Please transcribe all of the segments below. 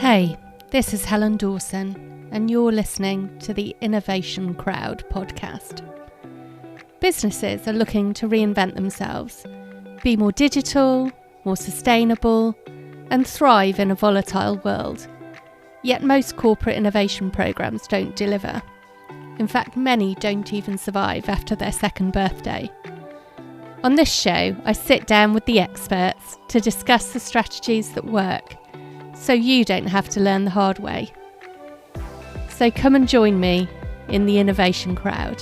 Hey, this is Helen Dawson, and you're listening to the Innovation Crowd podcast. Businesses are looking to reinvent themselves, be more digital, more sustainable, and thrive in a volatile world. Yet most corporate innovation programs don't deliver. In fact, many don't even survive after their second birthday. On this show, I sit down with the experts to discuss the strategies that work, so you don't have to learn the hard way. So come and join me in the Innovation Crowd.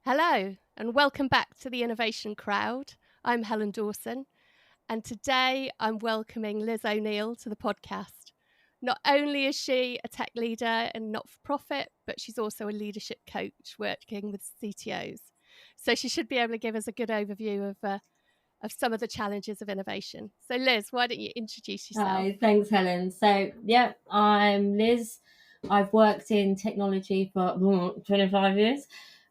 Hello, and welcome back to the Innovation Crowd. I'm Helen Dawson, and today I'm welcoming Liz O'Neill to the podcast. Not only is she a tech leader and not-for-profit, but she's also a leadership coach working with CTOs. So she should be able to give us a good overview of some of the challenges of innovation. So Liz, why don't you introduce yourself? Hi, thanks Helen. So I'm Liz. I've worked in technology for 25 years.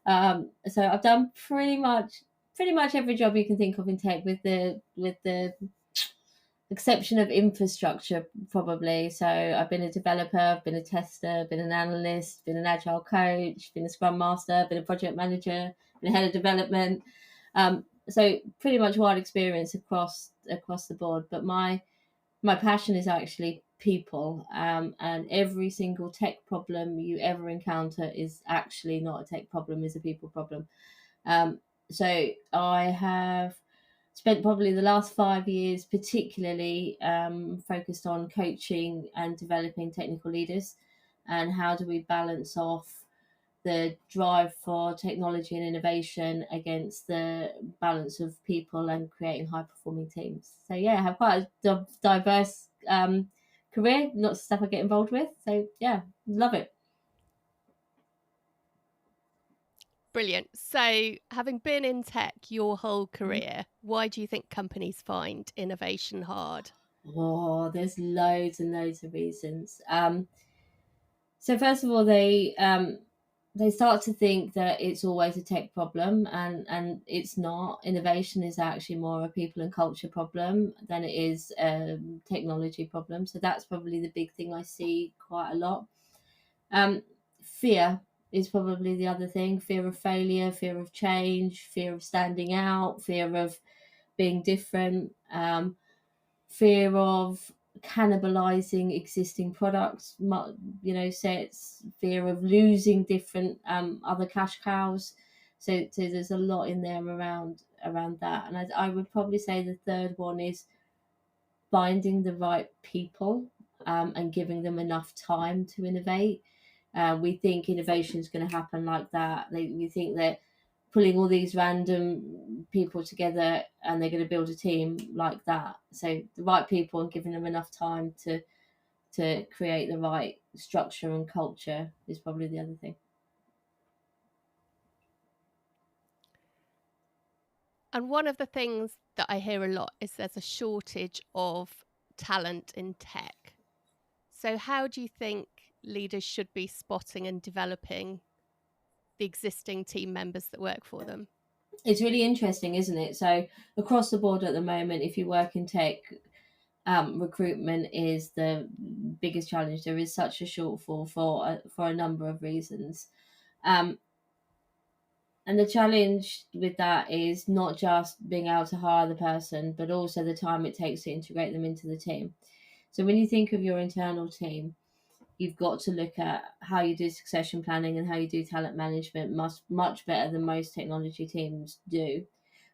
So I've done pretty much every job you can think of in tech, with the exception of infrastructure, probably. So I've been a developer, I've been a tester, been an analyst, been an agile coach, been a scrum master, been a project manager, been a head of development. So pretty much wide experience across the board. But my passion is actually people, and every single tech problem you ever encounter is actually not a tech problem, is a people problem. So I have spent probably the last 5 years particularly focused on coaching and developing technical leaders, and how do we balance off the drive for technology and innovation against the balance of people and creating high performing teams. So I have quite a diverse career, lots of stuff I get involved with. So love it. Brilliant. So having been in tech your whole career, why do you think companies find innovation hard? Oh, there's loads and loads of reasons. So first of all, they start to think that it's always a tech problem, and it's not. Innovation is actually more a people and culture problem than it is a technology problem. So that's probably the big thing I see quite a lot. Fear is probably the other thing. Fear of failure, fear of change, fear of standing out, fear of being different, fear of cannibalizing existing products, sets, fear of losing different other cash cows. So there's a lot in there around that. And I would probably say the third one is finding the right people, and giving them enough time to innovate. We think innovation is going to happen like that. We think that pulling all these random people together and they're going to build a team like that. So the right people and giving them enough time to create the right structure and culture is probably the other thing. And one of the things that I hear a lot is there's a shortage of talent in tech. So how do you think leaders should be spotting and developing the existing team members that work for them? It's really interesting, isn't it? So across the board at the moment, if you work in tech, recruitment is the biggest challenge. There is such a shortfall for a number of reasons. And the challenge with that is not just being able to hire the person, but also the time it takes to integrate them into the team. So when you think of your internal team, you've got to look at how you do succession planning and how you do talent management much better than most technology teams do,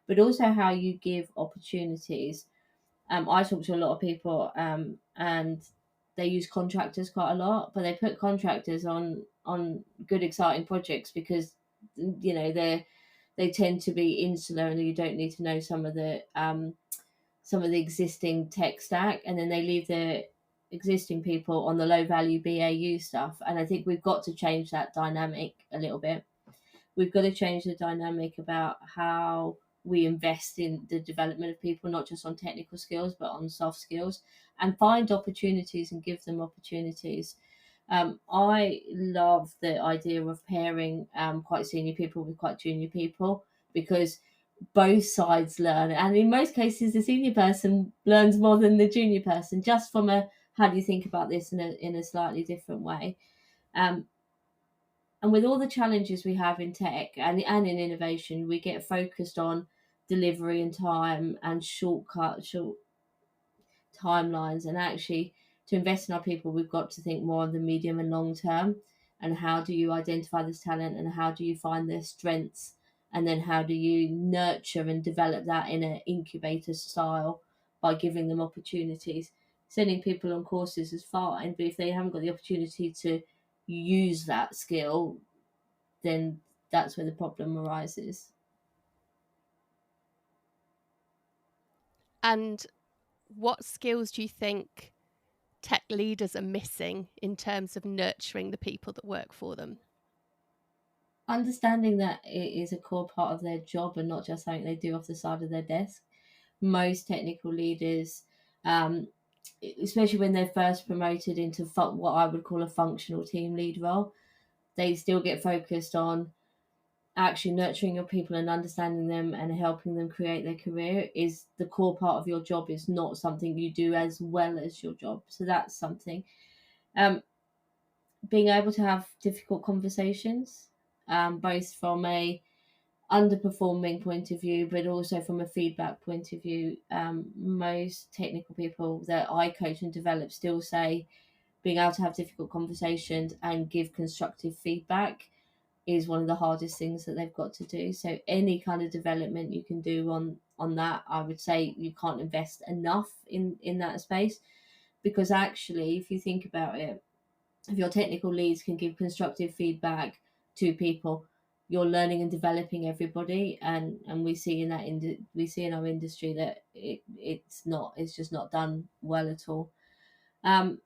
but also how you give opportunities. I talk to a lot of people, and they use contractors quite a lot, but they put contractors on good exciting projects because they tend to be insular and you don't need to know some of the existing tech stack, and then they leave the existing people on the low value BAU stuff. And I think we've got to change that dynamic a little bit. We've got to change the dynamic about how we invest in the development of people, not just on technical skills, but on soft skills, and find opportunities and give them opportunities. I love the idea of pairing quite senior people with quite junior people, because both sides learn, and in most cases the senior person learns more than the junior person, just from a how do you think about this in a slightly different way. um, and with all the challenges we have in tech and in innovation, we get focused on delivery and time and short timelines. And actually, to invest in our people, we've got to think more on the medium and long term. And how do you identify this talent, and how do you find their strengths, and then how do you nurture and develop that in an incubator style by giving them opportunities. Sending people on courses is fine, but if they haven't got the opportunity to use that skill, then that's where the problem arises. And what skills do you think tech leaders are missing in terms of nurturing the people that work for them? Understanding that it is a core part of their job and not just something they do off the side of their desk. Most technical leaders, um, especially when they're first promoted into what I would call a functional team lead role, they still get focused on actually nurturing your people and understanding them and helping them create their career is the core part of your job. Is not something you do as well as your job. So that's something. Um, Being able to have difficult conversations, both from a underperforming point of view, but also from a feedback point of view. Most technical people that I coach and develop still say being able to have difficult conversations and give constructive feedback is one of the hardest things that they've got to do. So any kind of development you can do on that, I would say you can't invest enough in that space, because actually, if you think about it, if your technical leads can give constructive feedback to people, you're learning and developing everybody. And we see in we see in our industry that it's just not done well at all. um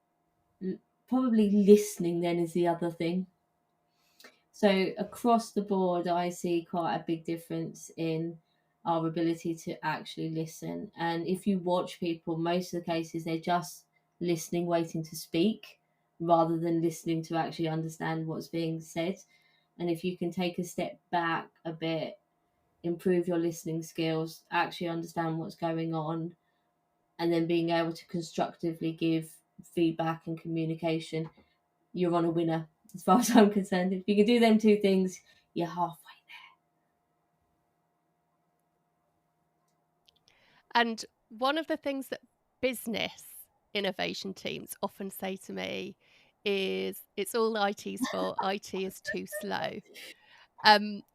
Probably listening then is the other thing. So across the board, I see quite a big difference in our ability to actually listen. And if you watch people, most of the cases they're just listening, waiting to speak, rather than listening to actually understand what's being said. And if you can take a step back a bit, improve your listening skills, actually understand what's going on, and then being able to constructively give feedback and communication, you're on a winner as far as I'm concerned. If you can do them two things, you're halfway. And one of the things that business innovation teams often say to me is it's all IT's fault. IT is too slow.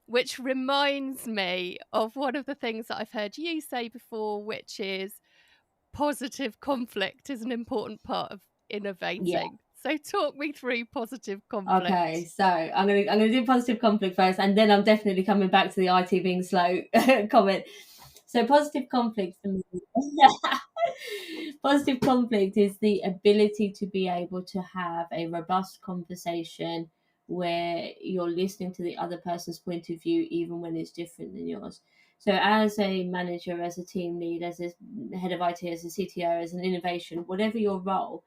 Which reminds me of one of the things that I've heard you say before, which is positive conflict is an important part of Yeah. innovating. So talk me through positive Okay. conflict. So I'm gonna do positive conflict first, and then I'm definitely coming back to the IT being slow comment. So positive conflict for me. Positive conflict is the ability to be able to have a robust conversation where you're listening to the other person's point of view, even when it's different than yours. So, as a manager, as a team lead, as a head of IT, as a CTO, as an innovation, whatever your role,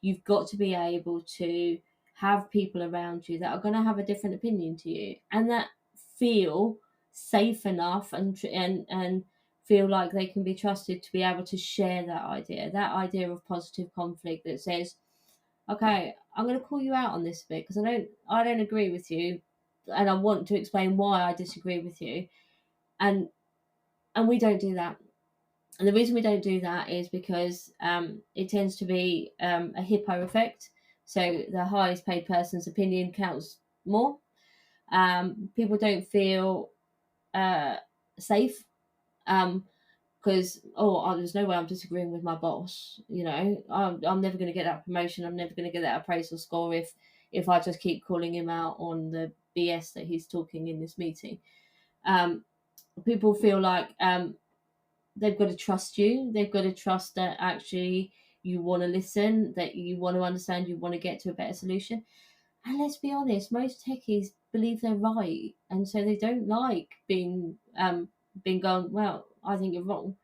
you've got to be able to have people around you that are going to have a different opinion to you, and that feel safe enough and feel like they can be trusted to be able to share that idea of positive conflict that says, okay, I'm going to call you out on this bit because I don't agree with you, and I want to explain why I disagree with you. And and we don't do that. And the reason we don't do that is because it tends to be a hippo effect. So the highest paid person's opinion counts more. People don't feel uh, safe, because there's no way I'm disagreeing with my boss. I'm never going to get that promotion. I'm never going to get that appraisal score if I just keep calling him out on the BS that he's talking in this meeting. Um, People feel like they've got to trust you. They've got to trust that actually you want to listen, that you want to understand, you want to get to a better solution. And let's be honest, most techies believe they're right, and so they don't like being gone. Well, I think you're wrong.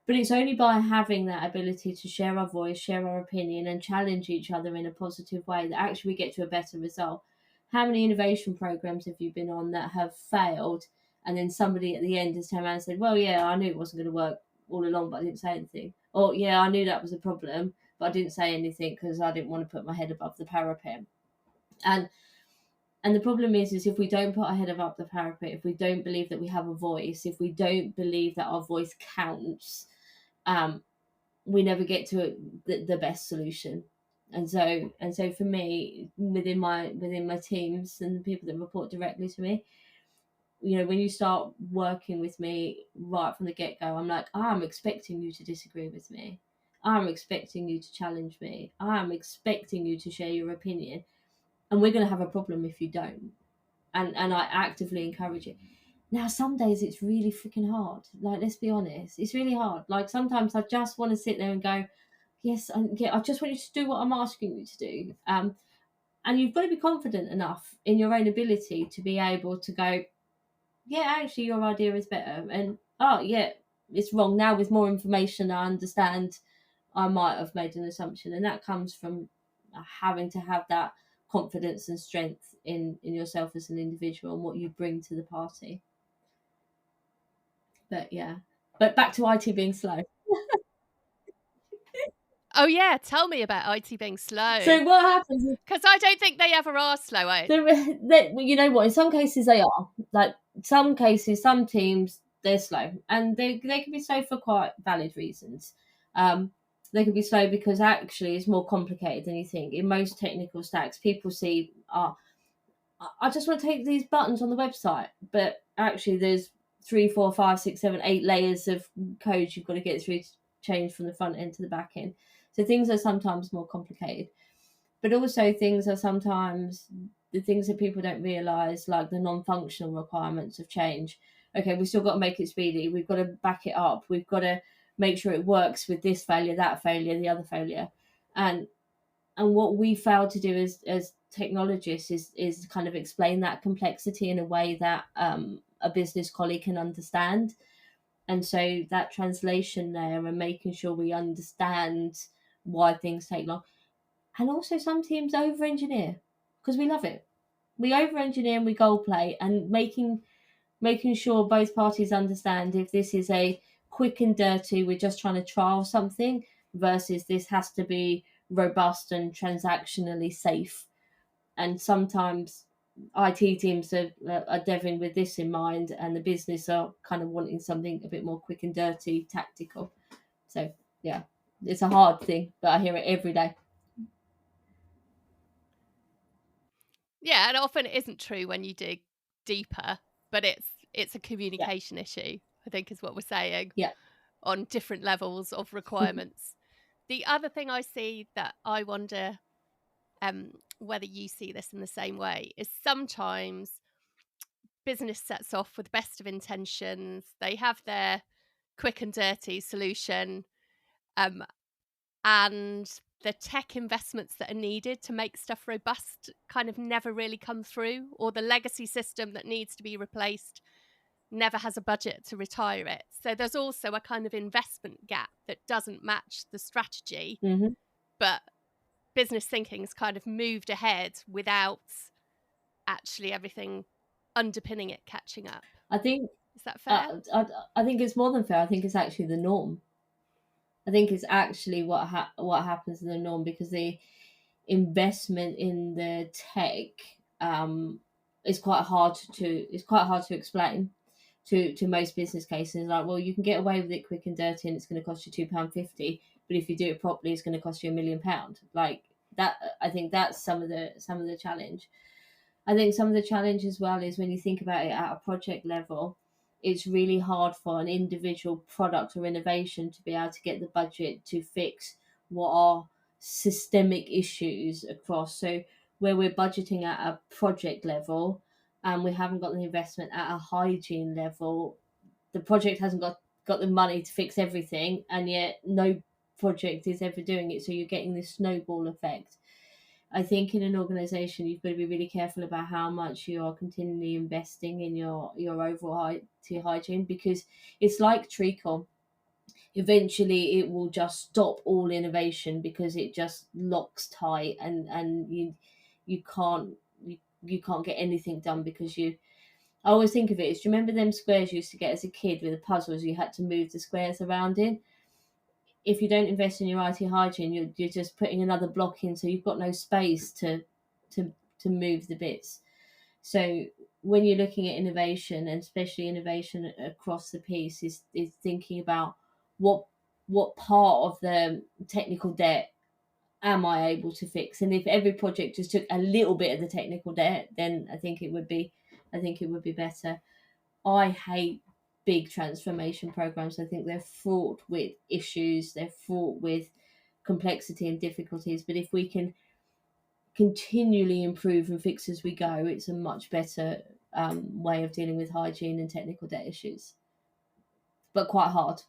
But it's only by having that ability to share our voice, share our opinion, and challenge each other in a positive way that actually we get to a better result. How many innovation programs have you been on that have failed, and then somebody at the end has turned around and said, "Well, yeah, I knew it wasn't going to work all along, but I didn't say anything." Or, "Yeah, I knew that was a problem, but I didn't say anything because I didn't want to put my head above the parapet." And the problem is if we don't put our head above the parapet, if we don't believe that we have a voice, if we don't believe that our voice counts, we never get to the best solution. And so for me, within my teams and the people that report directly to me, when you start working with me right from the get-go, I'm like, I'm expecting you to disagree with me. I'm expecting you to challenge me. I'm expecting you to share your opinion. And we're going to have a problem if you don't. And I actively encourage it. Now, some days it's really freaking hard. Like, let's be honest, it's really hard. Like, sometimes I just want to sit there and go, yes, I just want you to do what I'm asking you to do. And you've got to be confident enough in your own ability to be able to go, yeah, actually, your idea is better. And, oh, yeah, it's wrong. Now, with more information, I understand I might have made an assumption. And that comes from having to have that confidence and strength in yourself as an individual and what you bring to the party. But yeah, but back to IT being slow. Oh yeah, tell me about IT being slow. So what happens is, because I don't think they ever are slow. you know what? In some cases they are. Like some cases, some teams they're slow, and they can be slow for quite valid reasons. They can be slow because actually it's more complicated than you think. In most technical stacks, people see, I just want to take these buttons on the website, but actually there's 3, 4, 5, 6, 7, 8 layers of code you've got to get through to change from the front end to the back end. So things are sometimes more complicated, but also things are sometimes the things that people don't realize, like the non-functional requirements of change. Okay, we've still got to make it speedy. We've got to back it up. We've got to make sure it works with this failure, that failure, the other failure. And what we fail to do as technologists is kind of explain that complexity in a way that a business colleague can understand. And so that translation there and making sure we understand why things take long. And also some teams over engineer because we love it. We over engineer and we goal play, and making sure both parties understand if this is a quick and dirty, we're just trying to trial something, versus this has to be robust and transactionally safe. And sometimes IT teams are deving with this in mind, and the business are kind of wanting something a bit more quick and dirty, tactical. So yeah, it's a hard thing, but I hear it every day. Yeah, and often it isn't true when you dig deeper, but it's a communication issue, I think is what we're saying. Yeah. On different levels of requirements. The other thing I see that I wonder whether you see this in the same way is sometimes business sets off with the best of intentions. They have their quick and dirty solution, and the tech investments that are needed to make stuff robust kind of never really come through, or the legacy system that needs to be replaced never has a budget to retire it. So there's also a kind of investment gap that doesn't match the strategy, but business thinking's kind of moved ahead without actually everything underpinning it catching up. I think, is that fair? I think it's more than fair. I think it's actually the norm. I think it's actually what happens in the norm, because the investment in the tech is quite hard to explain to most business cases. Like, well, you can get away with it quick and dirty, and it's going to cost you £2.50, but if you do it properly, it's going to cost you £1 million. Like that, I think that's some of the challenge. I think some of the challenge as well is when you think about it at a project level, it's really hard for an individual product or innovation to be able to get the budget to fix what are systemic issues across. So where we're budgeting at a project level and we haven't got the investment at a hygiene level, the project hasn't got the money to fix everything, and yet no project is ever doing it. So you're getting this snowball effect. I think in an organization, you've got to be really careful about how much you are continually investing in your overall IT hygiene, because it's like treacle. eventually it will just stop all innovation because it just locks tight, and you can't you can't get anything done because you. I always think of it as, do you remember them squares you used to get as a kid with the puzzles you had to move the squares around in? If you don't invest in your IT hygiene, you're just putting another block in, so you've got no space to move the bits. So when you're looking at innovation, and especially innovation across the piece, is thinking about what part of the technical debt am I able to fix? And if every project just took a little bit of the technical debt, then I think it would be better. I hate big transformation programs. I think they're fraught with issues, they're fraught with complexity and difficulties. But if we can continually improve and fix as we go, it's a much better way of dealing with hygiene and technical debt issues, but quite hard.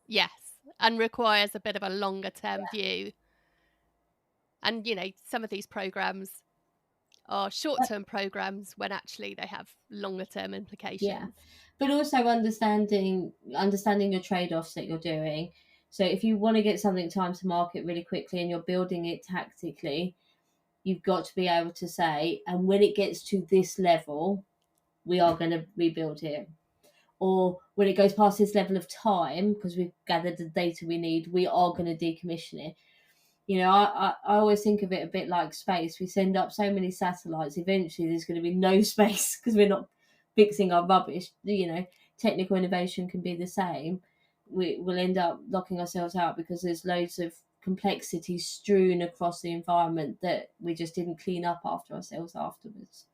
Yes, and requires a bit of a longer term view. And, you know, some of these programs are short-term programs when actually they have longer-term implications. Yeah, but also understanding your trade-offs that you're doing. So if you want to get something time to market really quickly and you're building it tactically, you've got to be able to say, and when it gets to this level, we are going to rebuild it. Or when it goes past this level of time, because we've gathered the data we need, we are going to decommission it. You know, I always think of it a bit like space. We send up so many satellites, eventually there's going to be no space because we're not fixing our rubbish. You know, technical innovation can be the same. We'll end up locking ourselves out because there's loads of complexity strewn across the environment that we just didn't clean up after ourselves afterwards.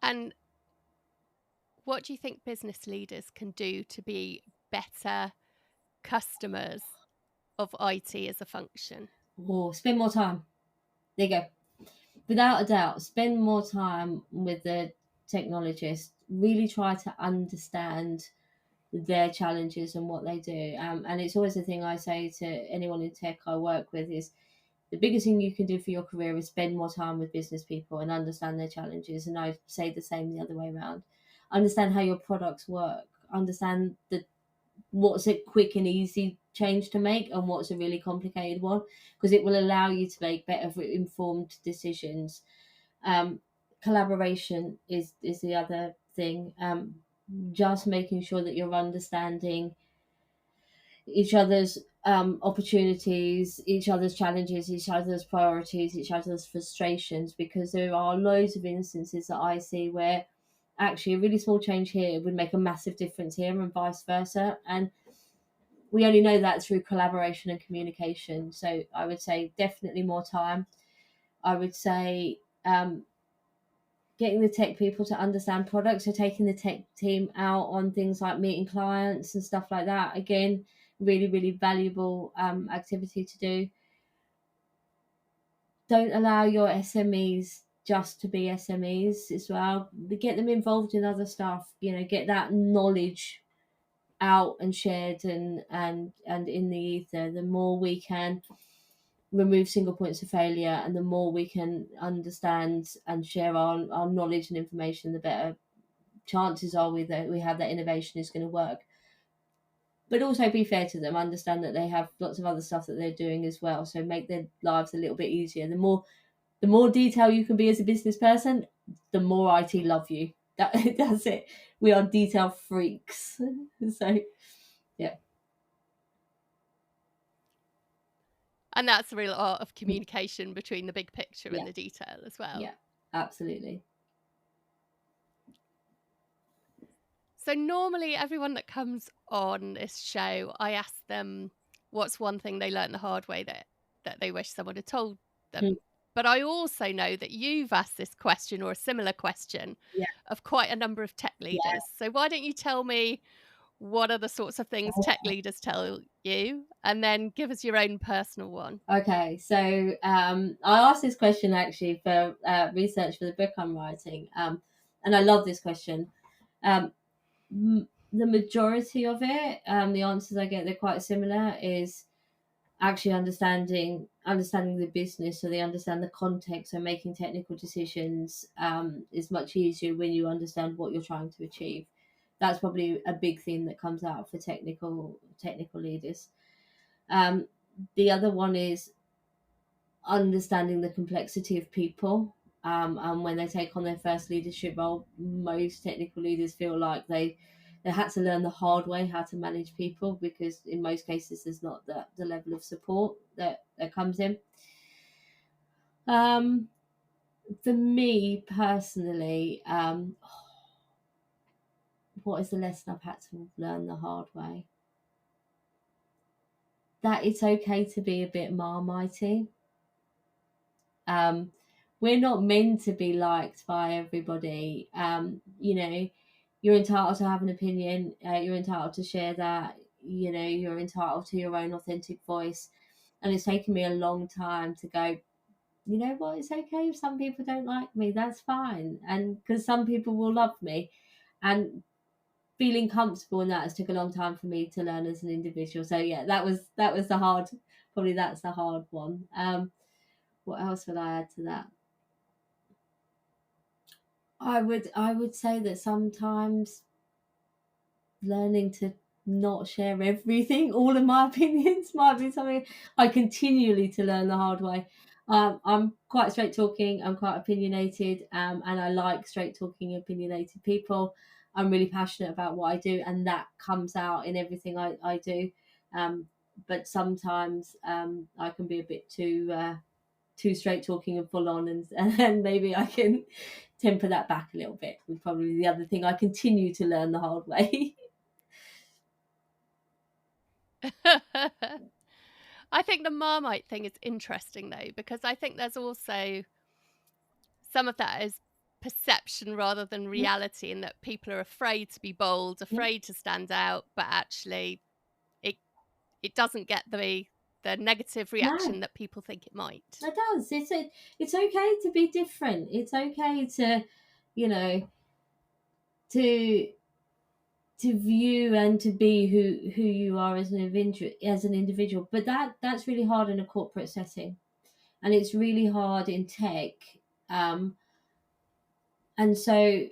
And what do you think business leaders can do to be better customers of IT as a function? Or spend more time. There you go. Without a doubt, spend more time with the technologist. Really try to understand their challenges and what they do. And it's always the thing I say to anyone in tech I work with is the biggest thing you can do for your career is spend more time with business people and understand their challenges. And I say the same the other way around. Understand how your products work. Understand what's a quick and easy change to make and what's a really complicated one, because it will allow you to make better informed decisions. Collaboration is the other thing. Just making sure that you're understanding each other's opportunities, each other's challenges, each other's priorities, each other's frustrations, because there are loads of instances that I see where actually a really small change here would make a massive difference here and vice versa. And we only know that through collaboration and communication. So I would say definitely more time. I would say getting the tech people to understand products, so taking the tech team out on things like meeting clients and stuff like that. Again, really, really valuable activity to do. Don't allow your SMEs just to be SMEs as well. Get them involved in other stuff. You know, get that knowledge out and shared and in the ether. The more we can remove single points of failure and the more we can understand and share our knowledge and information, the better chances are we have that innovation is going to work. But also be fair to them, understand that they have lots of other stuff that they're doing as well, so make their lives a little bit easier. The more detail you can be as a business person, the more IT love you. That's it. We are detail freaks. So yeah. And that's the real art of communication between the big picture and the detail as well. Yeah, absolutely. So normally everyone that comes on this show, I ask them what's one thing they learned the hard way that they wish someone had told them. But I also know that you've asked this question or a similar question of quite a number of tech leaders. So why don't you tell me what are the sorts of things tech leaders tell you, and then give us your own personal one. Okay, so I asked this question actually for research for the book I'm writing, and I love this question. The majority of it, the answers I get, they're quite similar, is actually understanding understanding the business, so they understand the context, so making technical decisions is much easier when you understand what you're trying to achieve. That's probably a big thing that comes out for technical leaders. um, the other one is understanding the complexity of people. And when they take on their first leadership role, most technical leaders feel like they had to learn the hard way how to manage people, because in most cases there's not the level of support that comes in. Um, for me personally, what is the lesson I've had to learn the hard way? That it's okay to be a bit marmitey. Um, we're not meant to be liked by everybody. You're entitled to have an opinion. You're entitled to share that. You're entitled to your own authentic voice. And it's taken me a long time to go, you know what, it's okay if some people don't like me. That's fine. And because some people will love me. And feeling comfortable in that has took a long time for me to learn as an individual. So yeah, that was the hard, probably that's the hard one. What else would I add to that? I would say that sometimes learning to not share everything, all of my opinions, might be something I continually to learn the hard way. I'm quite straight talking. I'm quite opinionated, and I like straight talking, opinionated people. I'm really passionate about what I do, and that comes out in everything I do. But sometimes I can be a bit too straight talking and full on, and maybe I can temper that back a little bit. Was probably the other thing I continue to learn the hard way. I think the Marmite thing is interesting though, because I think there's also some of that is perception rather than reality, in that people are afraid to be bold, Yeah, afraid to stand out, but actually it it doesn't get the negative no, reaction that people think it might. it does. It's okay to be different. It's okay to, you know, to view and to be who you are as an individual. But that's really hard in a corporate setting, and it's really hard in tech. Um, and so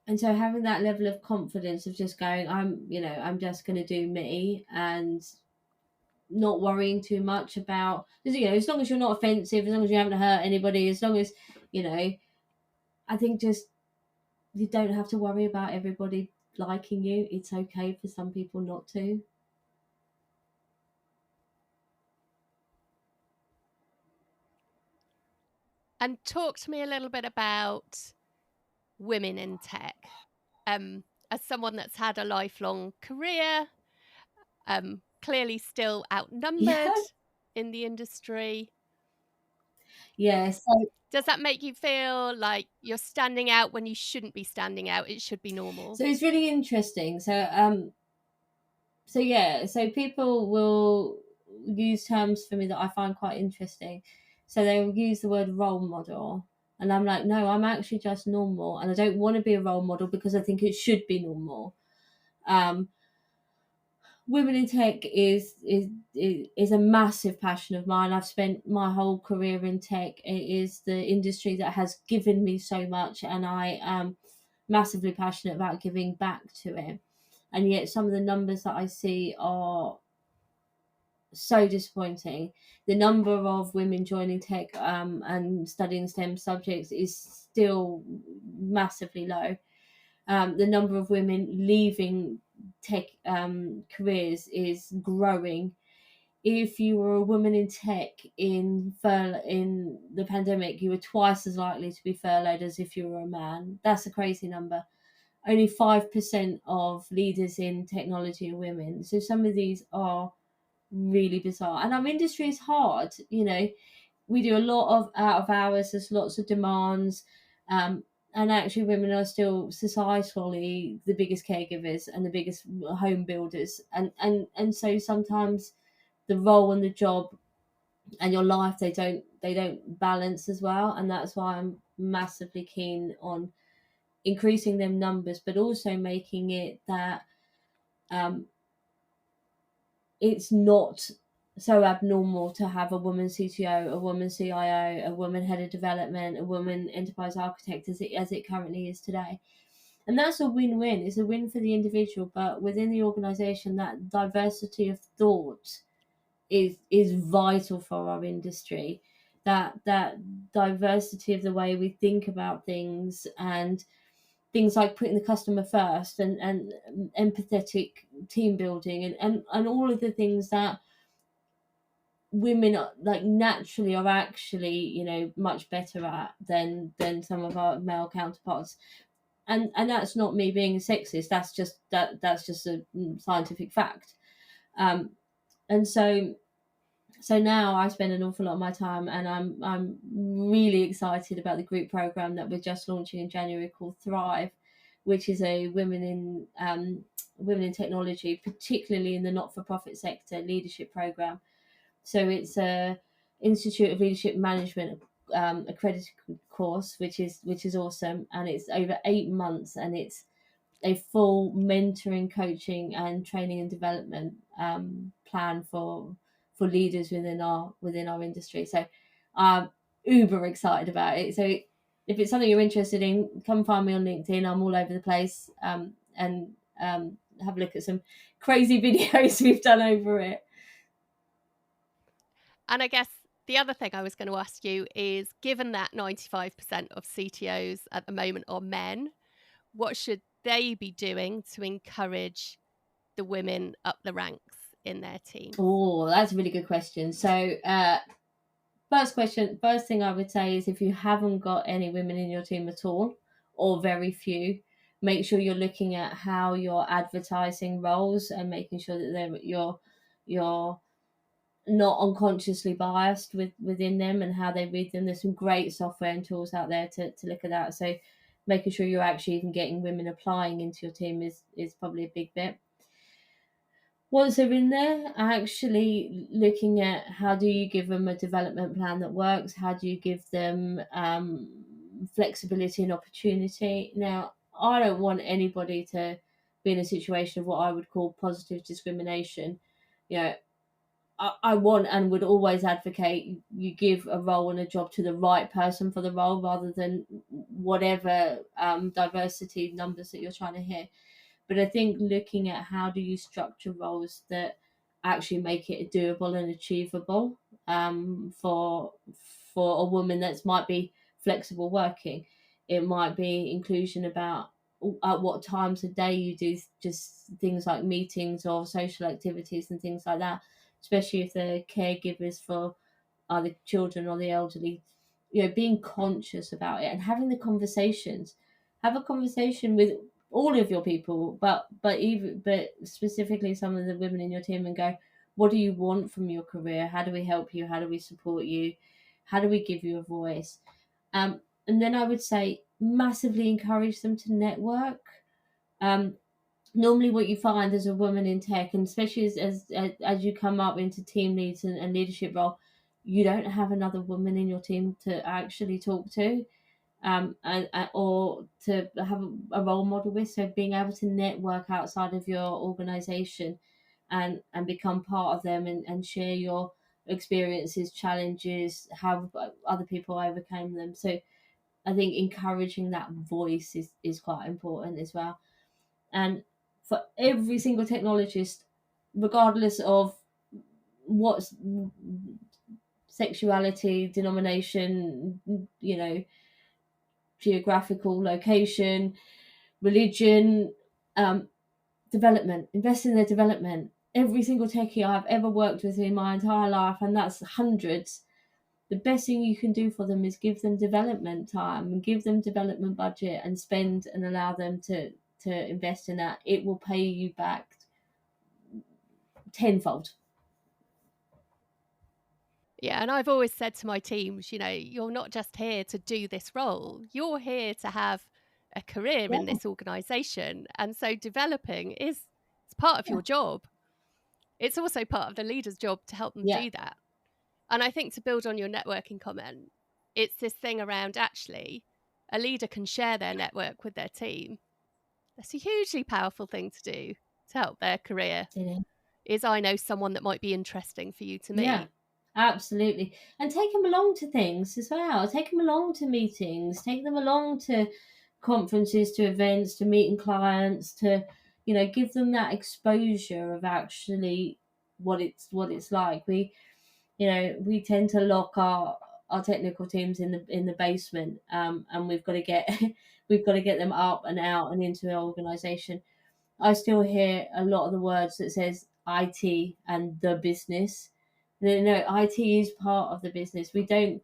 having that level of confidence of just going, I'm just going to do me, and not worrying too much about, as long as you're not offensive, as long as you haven't hurt anybody, as long as, you know I think just you don't have to worry about everybody liking you. It's okay for some people not to. And talk to me a little bit about women in tech. As someone that's had a lifelong career, clearly still outnumbered Yeah. in the industry. Yeah, so Does that make you feel like you're standing out when you shouldn't be standing out? It should be normal. it's really interesting. So people will use terms for me that I find quite interesting. So they will use the word role model, and I'm like, no, I'm actually just normal, and I don't want to be a role model because I think it should be normal. um Women in tech is a massive passion of mine. I've spent my whole career in tech. It is the industry that has given me so much, and I am massively passionate about giving back to it. And yet, some of the numbers that I see are so disappointing. The number of women joining tech and studying STEM subjects is still massively low. The number of women leaving tech careers is growing. If you were a woman in tech in the pandemic, you were twice as likely to be furloughed as if you were a man. That's a crazy number. Only 5% of leaders in technology are women. So some of these are really bizarre. And our industry is hard. We do a lot of out of hours. There's lots of demands. And actually, women are still societally the biggest caregivers and the biggest home builders. And so sometimes the role and the job and your life, they don't balance as well. And that's why I'm massively keen on increasing them numbers, but also making it that um, it's not so abnormal to have a woman CTO, a woman CIO, a woman head of development, a woman enterprise architect as it currently is today. And that's a win-win. It's a win for the individual, but within the organization, that diversity of thought is vital for our industry. That diversity of the way we think about things, and things like putting the customer first, and empathetic team building, and all of the things that women like naturally are actually, you know, much better at than some of our male counterparts. And that's not me being sexist, that's just a scientific fact. Um and so now I spend an awful lot of my time, and I'm really excited about the group program that we're just launching in January called Thrive, which is a women in technology, particularly in the not-for-profit sector, leadership program. So it's a Institute of Leadership Management accredited course, which is awesome, and it's over 8 months, and it's a full mentoring, coaching, and training and development plan for leaders within our industry. So I'm uber excited about it. So if it's something you're interested in, come find me on LinkedIn. I'm all over the place, and have a look at some crazy videos we've done over it. And I guess the other thing I was going to ask you is, given that 95% of CTOs at the moment are men, what should they be doing to encourage the women up the ranks in their team? Oh, that's a really good question. So first thing I would say is, if you haven't got any women in your team at all, or very few, make sure you're looking at how you're advertising roles, and making sure that you're not unconsciously biased within them and how they read them. There's some great software and tools out there to look at that. So making sure you're actually even getting women applying into your team is probably a big bit. Once they're in there, actually looking at how do you give them a development plan that works? How do you give them flexibility and opportunity? Now, I don't want anybody to be in a situation of what I would call positive discrimination. You know, I want and would always advocate you give a role and a job to the right person for the role, rather than whatever diversity numbers that you're trying to hit. But I think looking at how do you structure roles that actually make it doable and achievable, for a woman that might be flexible working. It might be inclusion about at what times of day you do just things like meetings or social activities and things like that, especially if they're caregivers for either children or the elderly. You know, being conscious about it and having the conversations. Have a conversation with all of your people, but specifically some of the women in your team, and go, what do you want from your career? How do we help you? How do we support you? How do we give you a voice? And then I would say massively encourage them to network. Normally what you find as a woman in tech, and especially as you come up into team leads and leadership role, you don't have another woman in your team to actually talk to, and or to have a role model with. So being able to network outside of your organization, and become part of them, and share your experiences, challenges, how other people overcame them. So I think encouraging that voice is quite important as well. And for every single technologist, regardless of what sexuality, denomination, you know, geographical location, religion, development, invest in their development. Every single techie I've ever worked with in my entire life, and that's hundreds, the best thing you can do for them is give them development time and give them development budget, and spend and allow them to invest in that. It will pay you back tenfold. Yeah, and I've always said to my teams, you know, you're not just here to do this role, you're here to have a career Yeah, in this organisation. And so developing is it's part of yeah, your job. It's also part of the leader's job to help them yeah. do that. And I think, to build on your networking comment, it's this thing around, actually, a leader can share their network with their team. That's a hugely powerful thing to do to help their career. It is. is I know someone that might be interesting for you to meet. Yeah, absolutely. And take them along to things as well. Take them along to meetings. Take them along to conferences, to events, to meeting clients, to, give them that exposure of actually what it's like. We tend to lock our technical teams in the basement, and we've got to get we've got to get them up and out and into our organisation. I still hear a lot of the words that says IT and the business. No, IT is part of the business. We don't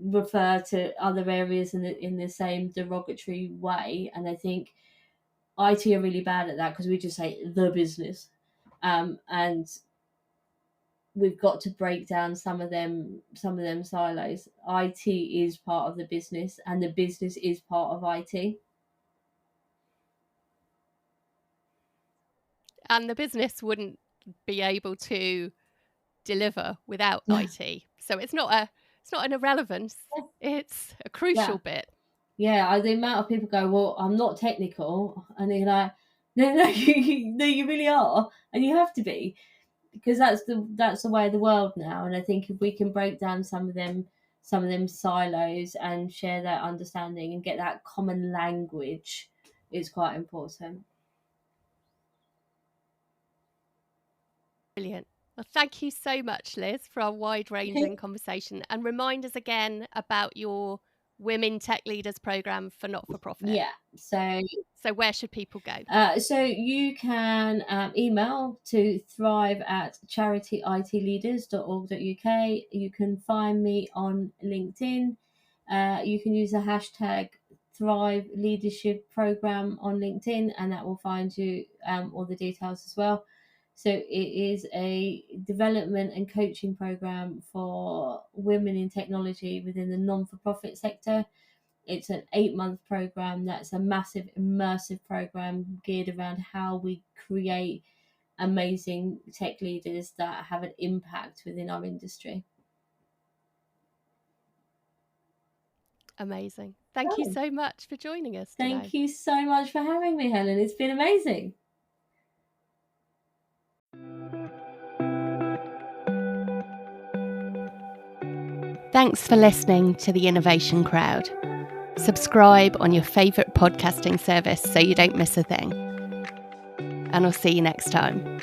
refer to other areas in the same derogatory way. And I think IT are really bad at that because we just say the business, and we've got to break down some of them silos. IT is part of the business, and the business is part of IT. And the business wouldn't be able to deliver without IT. So it's not an irrelevance. It's a crucial bit. Yeah, the amount of people go, well, I'm not technical, and they're like, no, you really are, and you have to be, because that's the way of the world now. And I think if we can break down some of them silos and share that understanding and get that common language, it's quite important. Brilliant. Well, thank you so much, Liz, for our wide-ranging conversation. And remind us again about your Women Tech Leaders program for not-for-profit. Yeah. So where should people go? So you can email to thrive@charityitleaders.org.uk. You can find me on LinkedIn. You can use the hashtag Thrive Leadership Program on LinkedIn, and that will find you all the details as well. So it is a development and coaching program for women in technology within the non-for-profit sector. It's an 8-month program that's a massive immersive program geared around how we create amazing tech leaders that have an impact within our industry. Amazing. Thank you so much for joining us today. Thank you so much for having me, Helen. It's been amazing. Thanks for listening to The Innovation Crowd. Subscribe on your favourite podcasting service so you don't miss a thing. And I'll see you next time.